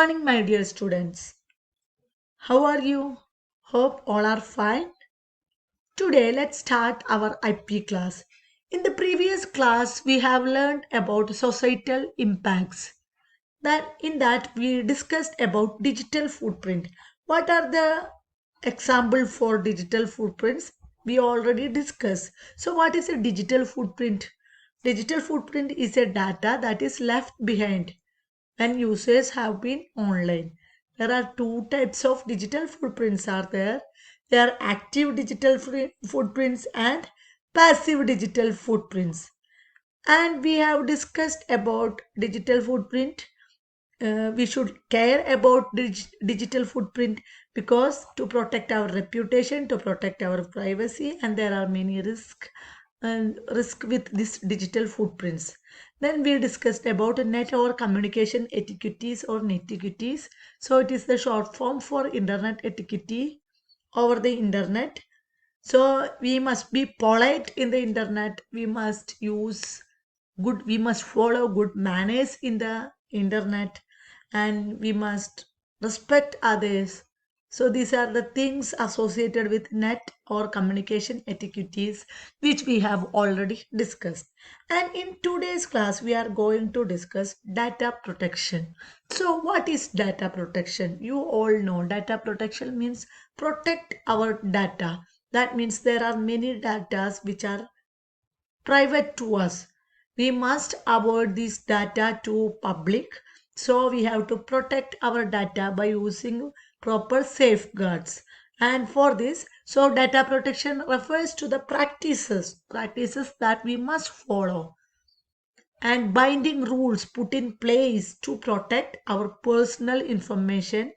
Morning, my dear students. How are you? Hope all are fine. Today, let's start our IP class. In the previous class, we have learned about societal impacts. In that we discussed about digital footprint. What are the example for digital footprints? We already discussed. So, what is a digital footprint? Digital footprint is a data that is left behind when users have been online. There are two types of digital footprints are there. There are active digital footprints and passive digital footprints. And we have discussed about digital footprint. We should care about digital footprint because to protect our reputation, to protect our privacy, and there are many risks and risk with this digital footprints. Then we discussed about net or communication etiquettes or netiquettes. So it is the short form for internet etiquette over the internet. So we must be polite in the internet. We must follow good manners in the internet, and we must respect others. So these are the things associated with net or communication etiquettes which we have already discussed. And in today's class we are going to discuss data protection. So what is data protection? You all know data protection means protect our data. That means there are many data which are private to us. We must avoid this data to public. So we have to protect our data by using proper safeguards. And for this, so data protection refers to the practices that we must follow and binding rules put in place to protect our personal information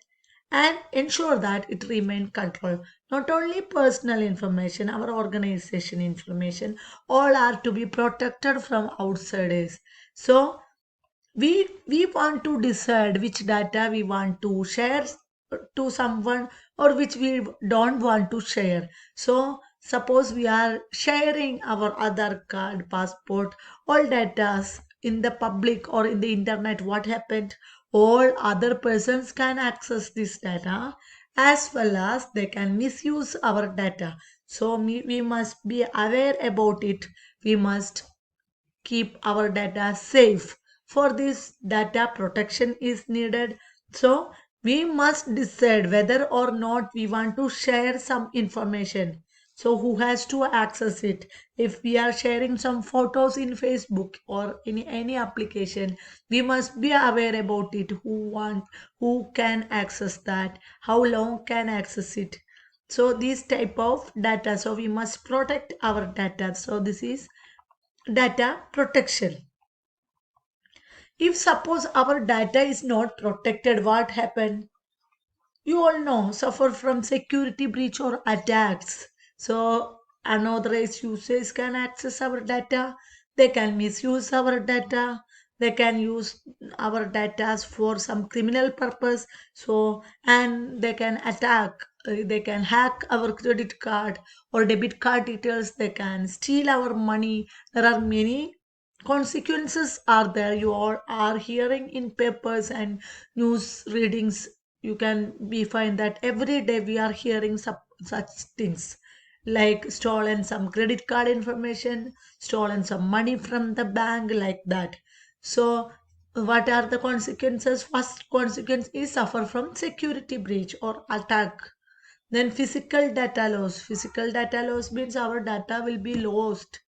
and ensure that it remain controlled. Not only personal information, our organization information, all are to be protected from outsiders. So we want to decide which data we want to share to someone or which we don't want to share. So suppose we are sharing our Aadhaar card, passport, all data in the public or in the internet. What happened? All other persons can access this data as well as they can misuse our data. So we must be aware about it. We must keep our data safe. For this, data protection is needed. So, we must decide whether or not we want to share some information. So, who has to access it? If we are sharing some photos in Facebook or in any application, we must be aware about it. Who can access that? How long can access it? So, this type of data. So, we must protect our data. So, this is data protection. If suppose our data is not protected, what happened? You all know, suffer from security breach or attacks. So unauthorized users can access our data. They can misuse our data. They can use our data for some criminal purpose. So and they can attack. They can hack our credit card or debit card details. They can steal our money. There are many consequences are there. You all are hearing in papers and news readings. You can be find that every day we are hearing such things like stolen some credit card information, stolen some money from the bank, like that. So what are the consequences? First consequence is suffer from security breach or attack. Then physical data loss. Physical data loss means our data will be lost,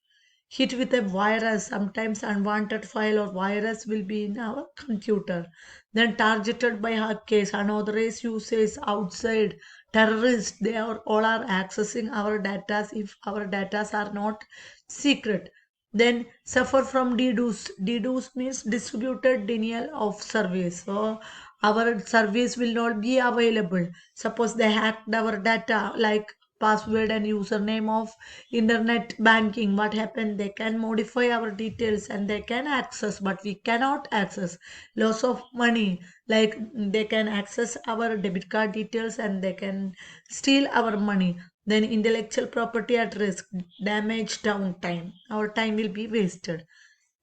hit with a virus. Sometimes unwanted file or virus will be in our computer. Then targeted by hackers, unauthorized users outside, terrorists, they are all are accessing our data if our data are not secret. Then suffer from DDoS. DDoS means distributed denial of service. So our service will not be available. Suppose they hacked our data like password and username of internet banking. What happened? They can modify our details and they can access, but we cannot access. Loss of money, like they can access our debit card details and they can steal our money. Then intellectual property at risk, damage, downtime, our time will be wasted.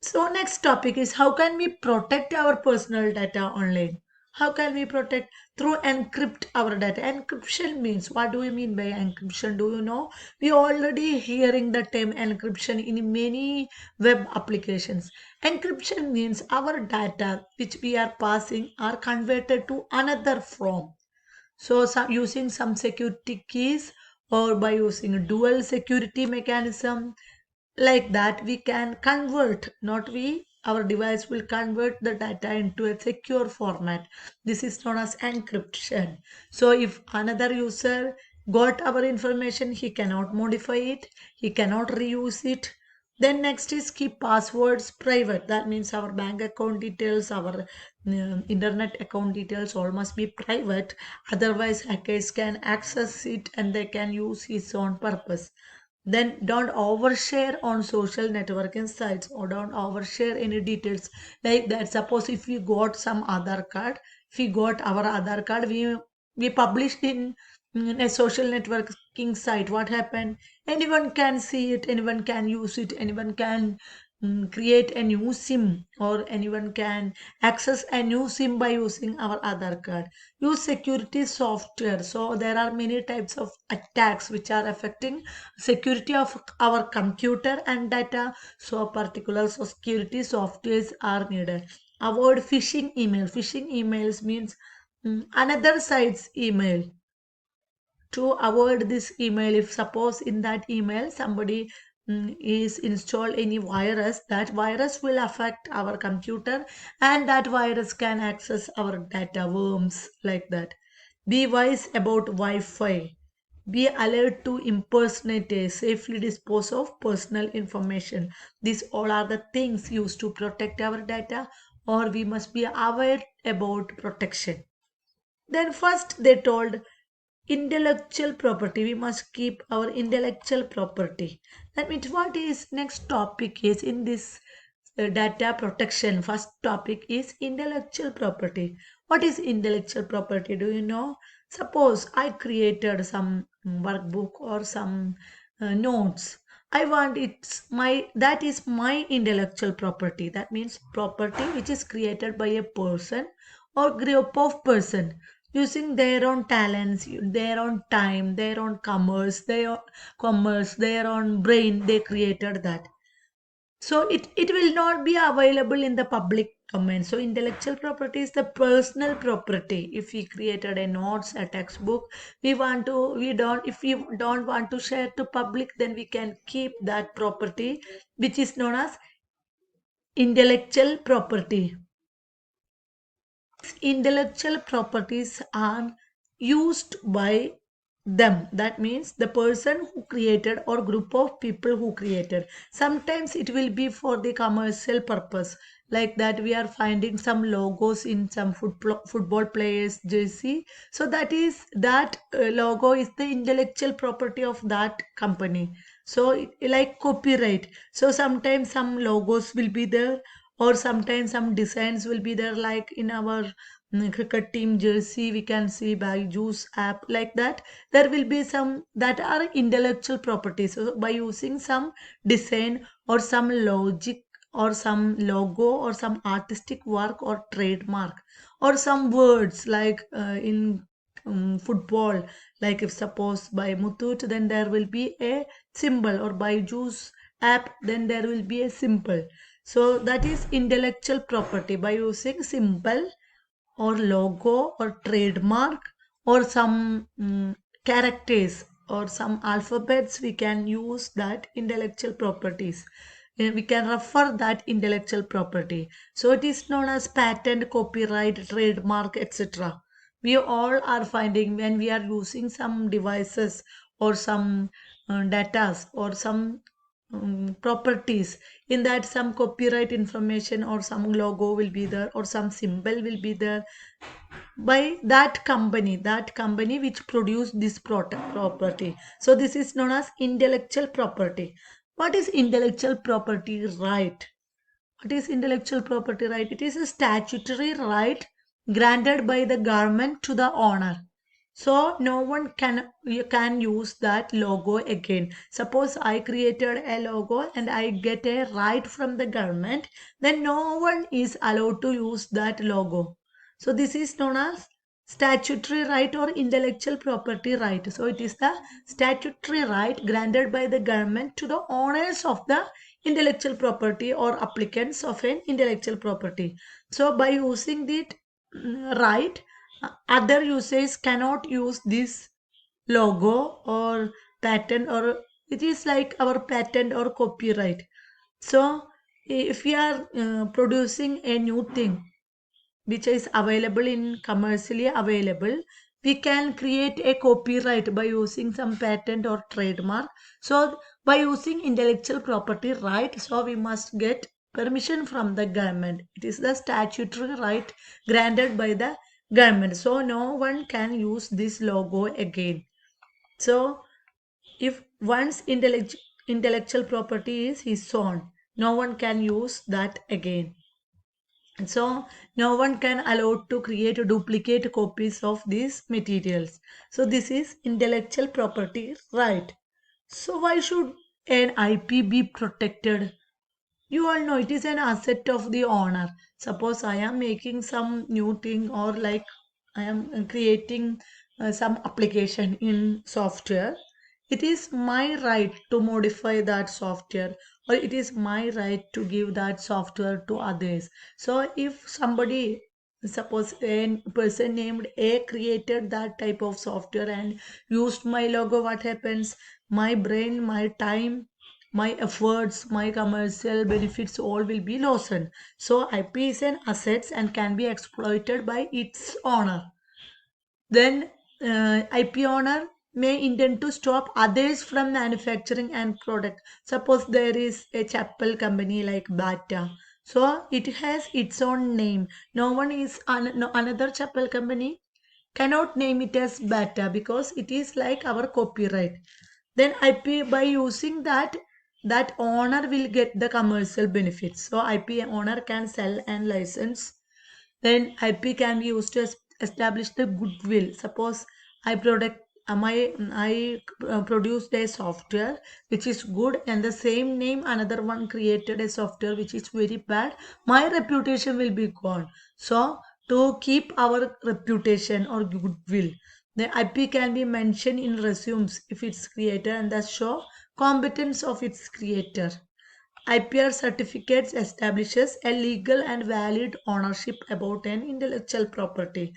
So next topic is how can we protect our personal data online? How can we protect? Through encrypt our data. Encryption means, what do we mean by encryption? Do you know? We already hearing the term encryption in many web applications. Encryption means our data which we are passing are converted to another form. So using some security keys or by using a dual security mechanism, like that we can convert, not we, our device will convert the data into a secure format. This is known as encryption. So if another user got our information, he cannot modify it, he cannot reuse it. Then next is keep passwords private. That means our bank account details, our internet account details all must be private. Otherwise hackers can access it and they can use its own purpose. Then don't overshare on social networking sites or don't overshare any details like that. Suppose if we got some Aadhaar card, if we got our Aadhaar card, we published in a social networking site. What happened? Anyone can see it, anyone can use it, anyone can create a new SIM or anyone can access a new SIM by using our Aadhaar card. Use security software. So there are many types of attacks which are affecting security of our computer and data. So particular security softwares are needed. Avoid phishing email. Phishing emails means another site's email. To avoid this email, if suppose in that email somebody is installed any virus, that virus will affect our computer and that virus can access our data, worms like that. Be wise about Wi-Fi. Be alert to impersonate, safely dispose of personal information. These all are the things used to protect our data, or we must be aware about protection. Then first they told intellectual property. We must keep our intellectual property. That means what is next topic is in this data protection. First topic is intellectual property. What is intellectual property? Do you know? Suppose I created some workbook or some notes. I want it's my that is my intellectual property. That means property which is created by a person or group of person using their own talents, their own time, their own commerce, their own brain. They created that. So it will not be available in the public domain. So intellectual property is the personal property. If we created a notes, a textbook, we don't, if we don't want to share to public, then we can keep that property, which is known as intellectual property. Intellectual properties are used by them. That means the person who created or group of people who created. Sometimes it will be for the commercial purpose, like that we are finding some logos in some football players jersey. So that is that logo is the intellectual property of that company. So like copyright. So sometimes some logos will be there or sometimes some designs will be there, like in our cricket team jersey we can see by Juice app, like that there will be some that are intellectual properties. So by using some design or some logic or some logo or some artistic work or trademark or some words like in football, like if suppose by Mutut then there will be a symbol, or by Juice app then there will be a symbol. So that is intellectual property. By using symbol or logo or trademark or some characters or some alphabets, we can use that intellectual properties. We can refer that intellectual property. So it is known as patent, copyright, trademark, etc. We all are finding when we are using some devices or some data or some properties, in that some copyright information or some logo will be there or some symbol will be there by that company which produced this property. So this is known as intellectual property. What is intellectual property right? What is intellectual property right? It is a statutory right granted by the government to the owner. So no one can you can use that logo again. Suppose I created a logo and I get a right from the government, then no one is allowed to use that logo. So this is known as statutory right or intellectual property right. So it is the statutory right granted by the government to the owners of the intellectual property or applicants of an intellectual property. So by using the right, other users cannot use this logo or patent, or it is like our patent or copyright. So if we are producing a new thing which is available in commercially available, we can create a copyright by using some patent or trademark. So by using intellectual property right, so we must get permission from the government. It is the statutory right granted by the government, so no one can use this logo again. So if once intellectual property is owned, no one can use that again. So no one can allow to create duplicate copies of these materials. So this is intellectual property right. So why should an IP be protected? You all know it is an asset of the owner. Suppose I am making some new thing, or like I am creating some application in software. It is my right to modify that software, or it is my right to give that software to others. So if somebody, suppose a person named A created that type of software and used my logo, what happens? My brain, my time, my efforts, my commercial benefits all will be lost. So IP is an asset and can be exploited by its owner. Then IP owner may intend to stop others from manufacturing and product. Suppose there is a chapel company like Bata. So it has its own name. No one is no, another chapel company cannot name it as Bata because it is like our copyright. Then IP, by using that, that owner will get the commercial benefits. So IP owner can sell and license. Then IP can be used to establish the goodwill. Suppose I product I produced a software which is good, and the same name another one created a software which is very bad, my reputation will be gone. So to keep our reputation or goodwill, the IP can be mentioned in resumes if its creator and thus show competence of its creator. IPR certificates establishes a legal and valid ownership about an intellectual property.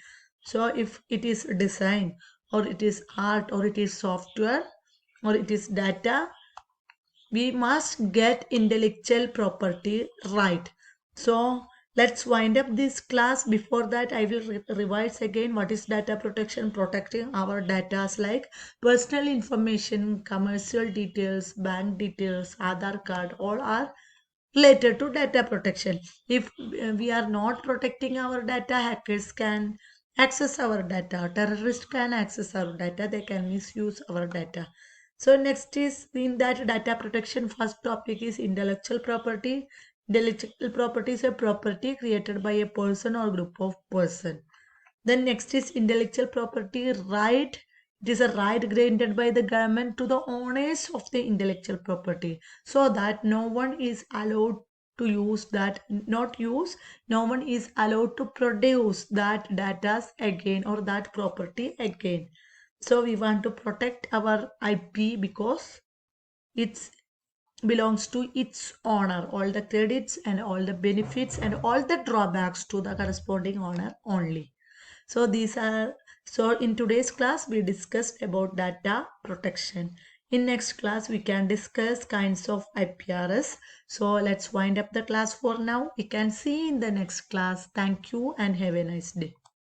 So if it is design, or it is art, or it is software, or it is data, we must get intellectual property right. So let's wind up this class. Before that, I will revise again what is data protection. Protecting our data like personal information, commercial details, bank details, Aadhaar card, all are related to data protection. If we are not protecting our data, hackers can access our data, terrorists can access our data, they can misuse our data. So next is in that data protection, first topic is intellectual property. Intellectual property is a property created by a person or group of person. Then next is intellectual property right. It is a right granted by the government to the owners of the intellectual property, so that no one is allowed to use that, not use, no one is allowed to produce that data again or that property again. So we want to protect our IP because it belongs to its owner, all the credits and all the benefits and all the drawbacks to the corresponding owner only. So these are, so in today's class we discussed about data protection. In next class we can discuss kinds of IPRS. So let's wind up the class for now. We can see in the next class. Thank you and have a nice day.